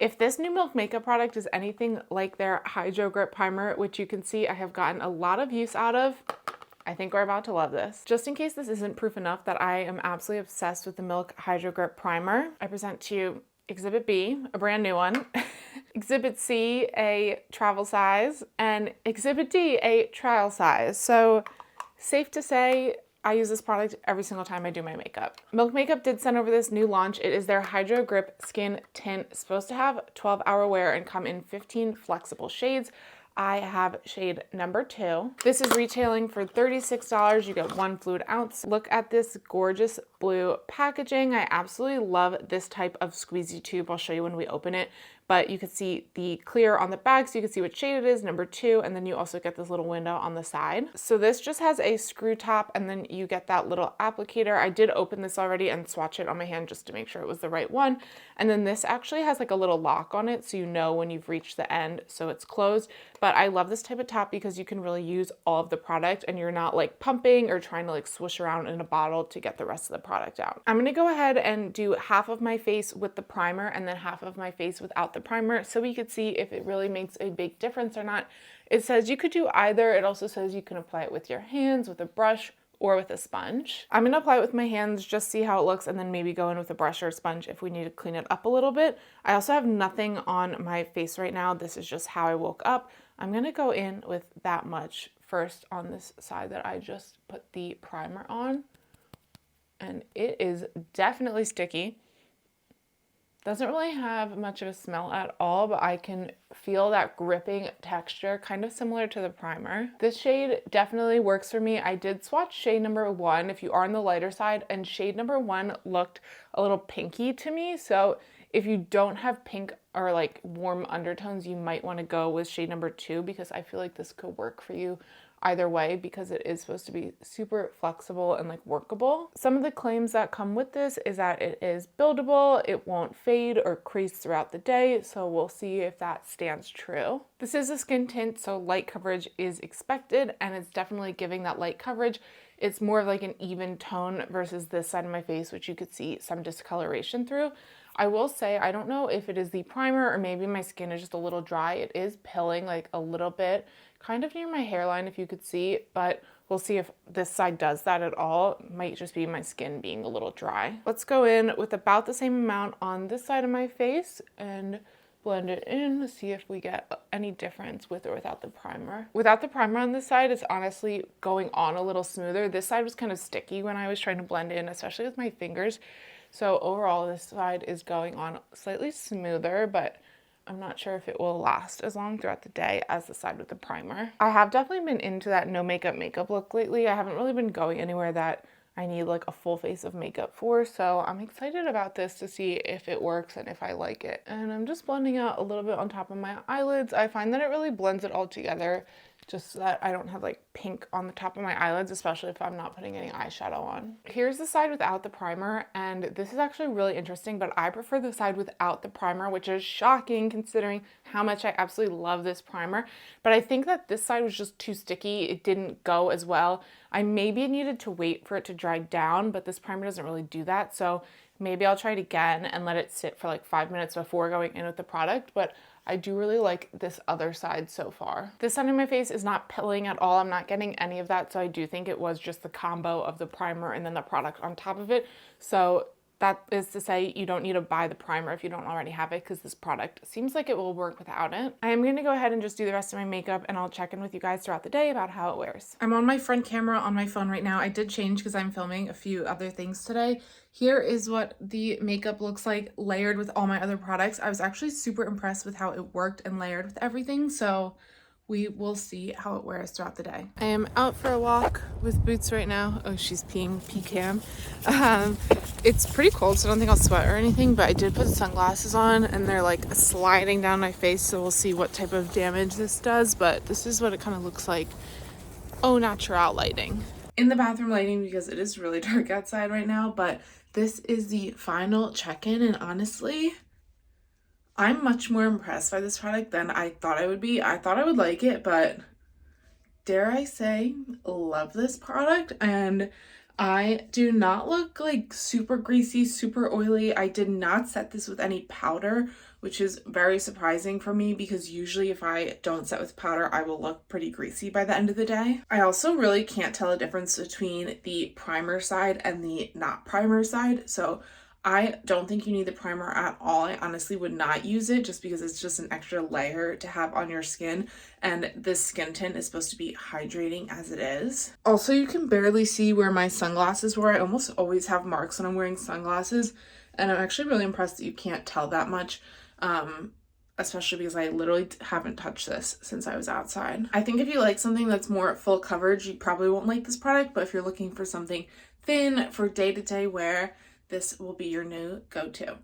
If this new Milk makeup product is anything like their Hydro Grip Primer, which you can see I have gotten a lot of use out of, I think we're about to love this. Just in case this isn't proof enough that I am absolutely obsessed with the Milk Hydro Grip Primer, I present to you Exhibit B, a brand new one, Exhibit C, a travel size, and Exhibit D, a trial size. So safe to say, I use this product every single time I do my makeup. Milk Makeup did send over this new launch. It is their Hydro Grip Skin Tint. It's supposed to have 12-hour wear and come in 15 flexible shades. I have shade number 2. This is retailing for $36. You get 1 fluid ounce. Look at this gorgeous blue packaging. I absolutely love this type of squeezy tube. I'll show you when we open it. But you can see the clear on the back, so you can see what shade it is, number 2, and then you also get this little window on the side. So this just has a screw top, and then you get that little applicator. I did open this already and swatch it on my hand just to make sure it was the right one. And then this actually has like a little lock on it, so you know when you've reached the end, so it's closed. But I love this type of top because you can really use all of the product, and you're not like pumping or trying to like swoosh around in a bottle to get the rest of the product out. I'm gonna go ahead and do half of my face with the primer and then half of my face without the primer, so we could see if it really makes a big difference or not. It says you could do either. It also says you can apply it with your hands, with a brush, or with a sponge. I'm gonna apply it with my hands, just see how it looks, and then maybe go in with a brush or a sponge if we need to clean it up a little bit. I also have nothing on my face right now. This is just how I woke up. I'm gonna go in with that much first on this side that I just put the primer on. And it is definitely sticky. Doesn't really have much of a smell at all, but I can feel that gripping texture, kind of similar to the primer. This shade definitely works for me. I did swatch shade number 1 if you are on the lighter side, and shade number 1 looked a little pinky to me. So if you don't have pink or like warm undertones, you might want to go with shade number 2, because I feel like this could work for you either way, because it is supposed to be super flexible and like workable. Some of the claims that come with this is that it is buildable, it won't fade or crease throughout the day, so we'll see if that stands true. This is a skin tint, so light coverage is expected, and it's definitely giving that light coverage. It's more of like an even tone versus this side of my face, which you could see some discoloration through. I will say, I don't know if it is the primer or maybe my skin is just a little dry. It is pilling like a little bit, kind of near my hairline if you could see, but we'll see if this side does that at all. It might just be my skin being a little dry. Let's go in with about the same amount on this side of my face and blend it in to see if we get any difference with or without the primer. Without the primer on this side, it's honestly going on a little smoother. This side was kind of sticky when I was trying to blend in, especially with my fingers. So overall, this side is going on slightly smoother, but I'm not sure if it will last as long throughout the day as the side with the primer. I have definitely been into that no makeup look lately. I haven't really been going anywhere that I need like a full face of makeup for, so I'm excited about this to see if it works and if I like it. And I'm just blending out a little bit on top of my eyelids. I find that it really blends it all together, just so that I don't have like pink on the top of my eyelids, especially if I'm not putting any eyeshadow on. Here's the side without the primer, and this is actually really interesting, but I prefer the side without the primer, which is shocking considering how much I absolutely love this primer. But I think that this side was just too sticky. It didn't go as well. I maybe needed to wait for it to dry down, but this primer doesn't really do that. So maybe I'll try it again and let it sit for like 5 minutes before going in with the product. But I do really like this other side so far. This side of my face is not pilling at all. I'm not getting any of that. So I do think it was just the combo of the primer and then the product on top of it. So that is to say, you don't need to buy the primer if you don't already have it, because this product seems like it will work without it. I am going to go ahead and just do the rest of my makeup, and I'll check in with you guys throughout the day about how it wears. I'm on my front camera on my phone right now. I did change because I'm filming a few other things today. Here is what the makeup looks like layered with all my other products. I was actually super impressed with how it worked and layered with everything, so we will see how it wears throughout the day. I am out for a walk with Boots right now. Oh, she's peeing P-cam. It's pretty cold, so I don't think I'll sweat or anything, but I did put sunglasses on and they're like sliding down my face, so we'll see what type of damage this does, but this is what it kind of looks like au natural lighting. In the bathroom lighting, because it is really dark outside right now, but this is the final check-in, and honestly, I'm much more impressed by this product than I thought I would be. I thought I would like it, but dare I say, love this product. And I do not look like super greasy, super oily. I did not set this with any powder which is very surprising for me because usually if I don't set with powder, I will look pretty greasy by the end of the day. I also really can't tell a difference between the primer side and the not primer side. So I don't think you need the primer at all. I honestly would not use it just because it's just an extra layer to have on your skin. And this skin tint is supposed to be hydrating as it is. Also, you can barely see where my sunglasses were. I almost always have marks when I'm wearing sunglasses. And I'm actually really impressed that you can't tell that much. Especially because I literally haven't touched this since I was outside. I think if you like something that's more full coverage, you probably won't like this product, but if you're looking for something thin for day-to-day wear, this will be your new go-to.